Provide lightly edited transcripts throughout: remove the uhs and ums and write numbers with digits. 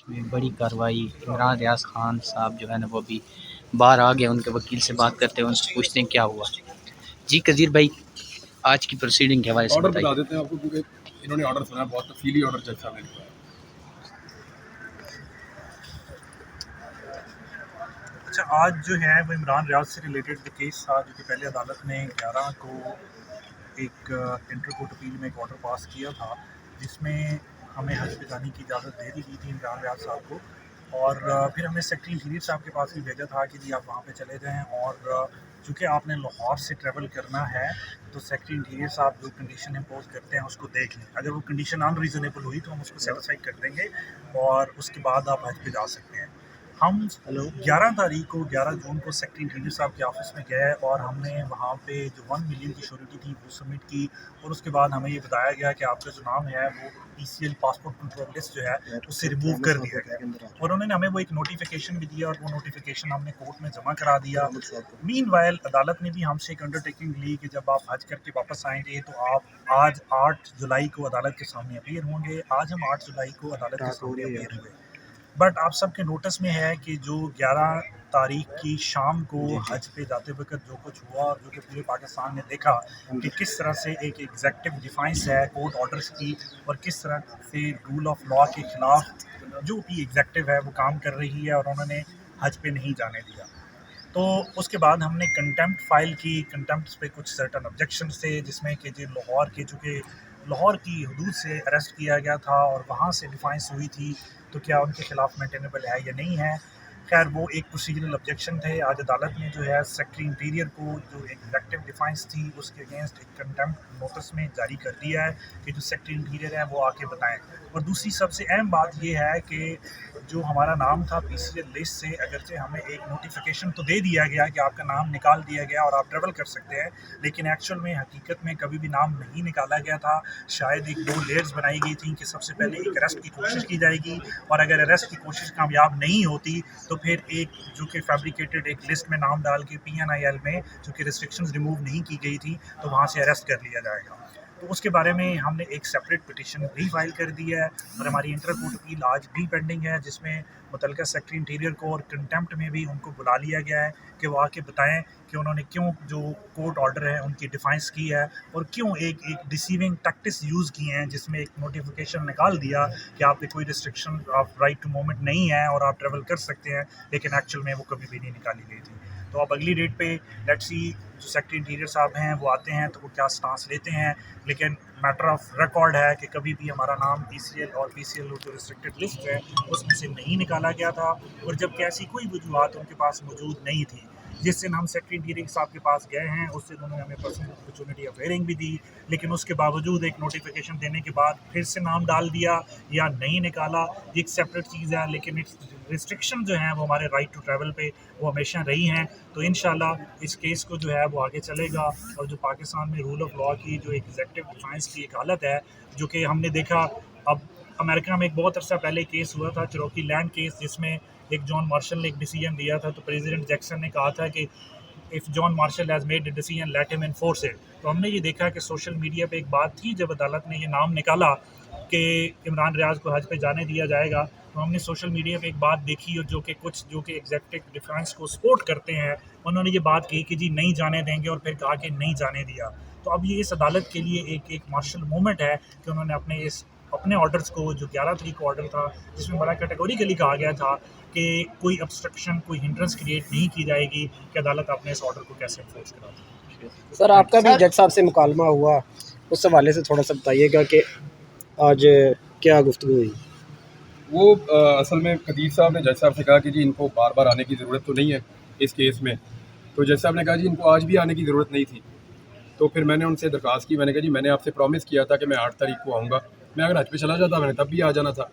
میں بڑی کارروائی عمران ریاض خان صاحب جو ہے نا وہ بھی باہر آ گئے، ان کے وکیل سے بات کرتے ہیں، ان سے پوچھتے ہیں کیا ہوا۔ جی قدیر بھائی، آج کی پروسیڈنگ کے حوالے سے آرڈر بتائیے۔ بتا دیتے ہیں آپ کو، کیونکہ انہوں نے آرڈر سنا ہے، بہت تفصیلی آرڈر جج صاحب نے لکھا ہے۔ اچھا، آج جو ہے وہ عمران ریاض سے ریلیٹڈ جو کیس تھا، جو کہ پہلے عدالت نے 11 کو ایک انٹر کورٹ اپیل میں ایک آرڈر پاس کیا تھا، جس میں ہمیں حج پہ جانے کی اجازت دے دی گئی تھی عمران ریاض صاحب کو، اور پھر ہم نے سیکٹری انٹیریئر صاحب کے پاس بھی بھیجا تھا کہ جی آپ وہاں پہ چلے جائیں، اور چونکہ آپ نے لاہور سے ٹریول کرنا ہے تو سیکٹری انٹیریئر صاحب جو کنڈیشن امپوز کرتے ہیں اس کو دیکھ لیں، اگر وہ کنڈیشن ان ریزنیبل ہوئی تو ہم اس کو سیٹسفائی کر دیں گے اور اس کے بعد آپ حج پہ جا سکتے ہیں۔ ہم 11 جون کو سیکٹری انٹیریئر صاحب کے آفس میں گئے اور ہم نے وہاں پہ جو 1 ملین کی شیورٹی تھی وہ سبمٹ کی، اور اس کے بعد ہمیں یہ بتایا گیا کہ آپ کا جو نام ہے وہ P C L passport control list جو ہے اس سے ریموو کر دیا گیا، اور انہوں نے ہمیں وہ ایک نوٹیفیکیشن بھی دیا، اور وہ نوٹیفیکیشن ہم نے کورٹ میں جمع کرا دیا۔ مین وائل عدالت نے بھی ہم سے ایک انڈرٹیکنگ لی کہ جب آپ حج کر کے واپس آئیں گے تو آپ آج 8 جولائی کو عدالت کے سامنے اپیئر ہوں گے۔ آج ہم 8 جولائی کو عدالت کے سامنے اپیئر ہوئے، بٹ آپ سب کے نوٹس میں ہے کہ جو 11 تاریخ کی شام کو حج پہ جاتے وقت جو کچھ ہوا، اور جو کہ پورے پاکستان نے دیکھا کہ کس طرح سے ایک ایگزیکٹو ڈیفائنس ہے کورٹ آرڈرز کی، اور کس طرح سے رول آف لا کے خلاف جو بھی ایگزیکٹو ہے وہ کام کر رہی ہے، اور انہوں نے حج پہ نہیں جانے دیا۔ تو اس کے بعد ہم نے کنٹمپٹ فائل کی، کنٹمپٹ پہ کچھ سرٹن آبجیکشنز تھے، جس میں کہ جو لاہور کے چونکہ لاہور کی حدود سے اریسٹ کیا گیا تھا اور وہاں سے ڈیفائنس ہوئی تھی، تو کیا ان کے خلاف مینٹینیبل ہے یا نہیں ہے۔ خیر وہ ایک پروسیجرل آبجیکشن تھے۔ آج عدالت نے جو ہے سیکٹری انٹیریئر کو جو ایگزیکٹو ڈیفائنس تھی اس کے اگینسٹ ایک کنٹمپٹ نوٹس میں جاری کر دیا ہے کہ جو سیکٹری انٹیریئر ہے وہ آ کے بتائیں۔ اور دوسری سب سے اہم بات یہ ہے کہ جو ہمارا نام تھا پی سی ایل لسٹ سے، اگرچہ ہمیں ایک نوٹیفیکیشن تو دے دیا گیا کہ آپ کا نام نکال دیا گیا اور آپ ٹریول کر سکتے ہیں، لیکن ایکچوئل میں حقیقت میں کبھی بھی نام نہیں نکالا گیا تھا۔ شاید ایک 2 لیئرز بنائی گئی تھیں کہ سب سے پہلے ایک اریسٹ کی کوشش کی جائے گی، اور اگر اریسٹ کی کوشش کامیاب نہیں ہوتی تو پھر ایک جو کہ فیبریکیٹڈ ایک لسٹ میں نام ڈال کے پی این آئی ایل میں جو کہ ریسٹرکشنز ریموو نہیں کی گئی تھی تو وہاں سے اریسٹ کر لیا جائے گا۔ تو اس کے بارے میں ہم نے ایک سیپریٹ پٹیشن بھی فائل کر دی ہے، اور ہماری انٹر کورٹ اپیل آج بھی پینڈنگ ہے، جس میں متعلقہ سیکٹری انٹیریئر کو اور کنٹمپٹ میں بھی ان کو بلا لیا گیا ہے کہ وہ آ کے بتائیں کہ انہوں نے کیوں جو کورٹ آرڈر ہے ان کی ڈیفائنس کی ہے، اور کیوں ایک ڈیسیونگ ٹیکٹس یوز کی ہیں، جس میں ایک نوٹیفیکیشن نکال دیا کہ آپ پہ کوئی restriction of right to movement نہیں ہے اور آپ ٹریول کر سکتے ہیں، لیکن ایکچوئل میں وہ کبھی بھی نہیں نکالی گئی تھی۔ تو اب اگلی ڈیٹ پہ لیٹ سی جو سیکٹری انٹیریئر صاحب ہیں وہ آتے ہیں تو وہ کیا سٹانس لیتے ہیں، لیکن میٹر آف ریکارڈ ہے کہ کبھی بھی ہمارا نام پی سی ایل اور پی سی ایل جو ریسٹرکٹیڈ لسٹ ہے اس میں سے نہیں نکالا گیا تھا، اور جب کہ ایسی کوئی وجوہات ان کے پاس موجود نہیں تھی۔ جس دن ہم سیکٹری انٹیریئر صاحب کے پاس گئے ہیں اس دن انہوں نے ہمیں پرسنل اپرچونٹی آف ہیئرنگ بھی دی، لیکن اس کے باوجود ایک نوٹیفیکیشن دینے کے بعد پھر سے نام ڈال دیا یا نہیں نکالا، یہ ایک سیپریٹ چیز ہے، لیکن ریسٹرکشن جو ہیں وہ ہمارے رائٹ ٹو ٹریول پہ وہ ہمیشہ رہی ہیں۔ تو انشاءاللہ اس کیس کو جو ہے وہ آگے چلے گا، اور جو پاکستان میں رول آف لا کی جو ایگزیکٹو ڈیفائنس کی ایک حالت ہے، جو کہ ہم نے دیکھا اب امریکہ میں ایک بہت عرصہ پہلے کیس ہوا تھا چروکی لینڈ کیس، جس میں ایک جان مارشل نے ایک ڈیسیژن دیا تھا، تو پریزیڈنٹ جیکسن نے کہا تھا کہ if John Marshall has made a decision let him enforce it۔ تو ہم نے یہ دیکھا کہ سوشل میڈیا پہ ایک بات تھی جب عدالت نے یہ نام نکالا کہ عمران ریاض کو حج پہ جانے دیا جائے گا، تو ہم نے سوشل میڈیا پہ ایک بات دیکھی، اور جو کہ کچھ جو کہ ایگزیکٹو ڈیفینس کو سپورٹ کرتے ہیں انہوں نے یہ بات کہی کہ جی نہیں جانے دیں گے، اور پھر کہا کہ نہیں جانے دیا۔ تو اب یہ اس عدالت کے لیے ایک مارشل مومنٹ ہے کہ انہوں نے اپنے آرڈرز کو جو 11 تاریخ کو آرڈر تھا جس میں بڑا کیٹیگوریکلی کہا گیا تھا کہ کوئی obstruction کوئی ہنڈرنس کریٹ نہیں کی جائے گی، کہ عدالت اپنے اس آرڈر کو کیسے انفورس کراتی ہے۔ سر آپ کا بھی جج صاحب سے مکالمہ ہوا، اس حوالے سے تھوڑا سا بتائیے گا کہ آج کیا گفتگو ہوئی؟ وہ اصل میں قدیر صاحب نے جج صاحب سے کہا کہ جی ان کو بار بار آنے کی ضرورت تو نہیں ہے اس کیس میں، تو جج صاحب نے کہا جی ان کو آج بھی آنے کی ضرورت نہیں تھی۔ تو پھر میں نے ان سے درخواست کی، میں نے کہا جی میں نے آپ سے پرومس کیا تھا کہ میں 8 تاریخ کو آؤں گا، میں اگر حج پہ چلا جاتا میں نے تب بھی آ جانا تھا،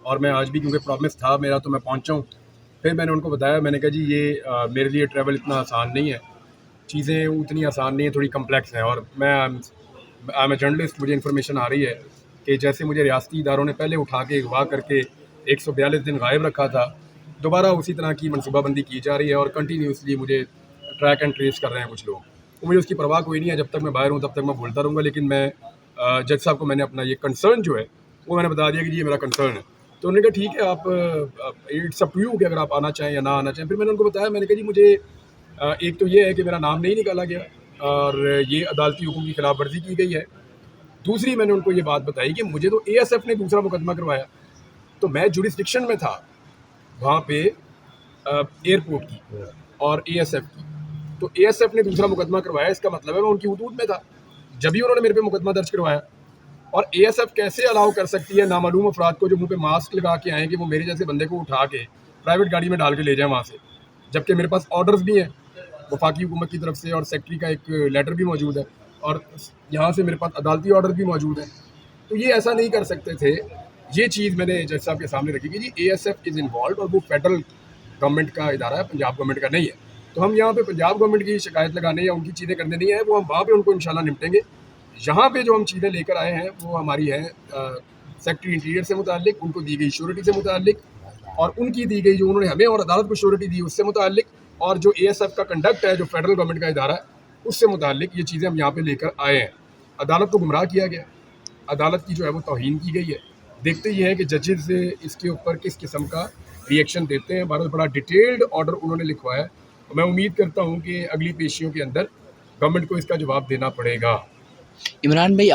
اور میں آج بھی کیونکہ پرومس تھا میرا تو میں پہنچا ہوں۔ پھر میں نے ان کو بتایا، میں نے کہا جی یہ میرے لیے ٹریول اتنا آسان نہیں ہے، چیزیں اتنی آسان نہیں ہیں، تھوڑی کمپلیکس ہیں، اور میں آئی ایم اے جرنلسٹ، مجھے انفارمیشن آ رہی ہے کہ جیسے مجھے ریاستی اداروں نے پہلے اٹھا کے اغوا کر کے 142 دن غائب رکھا تھا، دوبارہ اسی طرح کی منصوبہ بندی کی جا رہی ہے، اور کنٹینیوسلی مجھے ٹریک اینڈ ٹریس کر رہے ہیں کچھ لوگ۔ مجھے اس کی پرواہ کوئی نہیں ہے، جب تک میں باہر ہوں تب تک میں بولتا رہوں گا، لیکن میں جج صاحب کو میں نے اپنا یہ کنسرن جو ہے وہ میں نے بتا دیا کہ یہ میرا کنسرن ہے۔ تو انہوں نے کہا ٹھیک ہے آپ اٹس اپ ٹو یو کہ اگر آپ آنا چاہیں یا نہ آنا چاہیں. پھر میں نے ان کو بتایا, میں نے کہا جی مجھے ایک تو یہ ہے کہ میرا نام نہیں نکالا گیا اور یہ عدالتی حکم کی خلاف ورزی کی گئی ہے. دوسری میں نے ان کو یہ بات بتائی کہ مجھے تو اے ایس ایف نے دوسرا مقدمہ کروایا, تو میں جوڈسڈکشن میں تھا وہاں پہ ایئرپورٹ کی اور اے ایس ایف کی. تو اے ایس ایف نے دوسرا مقدمہ کروایا, اس کا مطلب ہے میں ان کی حدود میں تھا, جبھی انہوں نے میرے پہ مقدمہ درج کروایا. اور اے ایس ایف کیسے الاؤ کر سکتی ہے نامعلوم افراد کو جو منہ پہ ماسک لگا کے آئیں کہ وہ میرے جیسے بندے کو اٹھا کے پرائیویٹ گاڑی میں ڈال کے لے جائیں وہاں سے, جبکہ میرے پاس آرڈرز بھی ہیں وفاقی حکومت کی طرف سے اور سیکٹری کا ایک لیٹر بھی موجود ہے اور یہاں سے میرے پاس عدالتی آرڈر بھی موجود ہے. تو یہ ایسا نہیں کر سکتے تھے. یہ چیز میں نے جج صاحب کے سامنے رکھی کہ G A S F is involved اور وہ فیڈرل گورنمنٹ کا ادارہ ہے, پنجاب گورنمنٹ کا نہیں ہے. تو ہم یہاں پہ پنجاب گورنمنٹ کی شکایت لگانے یا ان کی چیزیں کرنے نہیں آئے, وہ ہم وہاں پہ ان کو انشاءاللہ نمٹیں گے. یہاں پہ جو ہم چیزیں لے کر آئے ہیں وہ ہماری ہیں سیکٹری انٹیریئر سے متعلق, ان کو دی گئی شیورٹی سے متعلق, اور ان کی دی گئی جو انہوں نے ہمیں اور عدالت کو شیورٹی دی اس سے متعلق, اور جو اے ایس ایف کا کنڈکٹ ہے جو فیڈرل گورنمنٹ کا ادارہ ہے اس سے متعلق یہ چیزیں ہم یہاں پہ لے کر آئے ہیں. عدالت کو گمراہ کیا گیا, عدالت کی جو ہے وہ توہین کی گئی ہے. دیکھتے یہ ہے کہ ججز سے اس کے اوپر کس قسم کا ری ایکشن دیتے ہیں. بڑا ڈیٹیلڈ آرڈر انہوں نے لکھوایا ہے, میں امید کرتا ہوں کہ اگلی پیشیوں کے اندر گورنمنٹ کو اس کا جواب دینا پڑے گا. عمران بھائی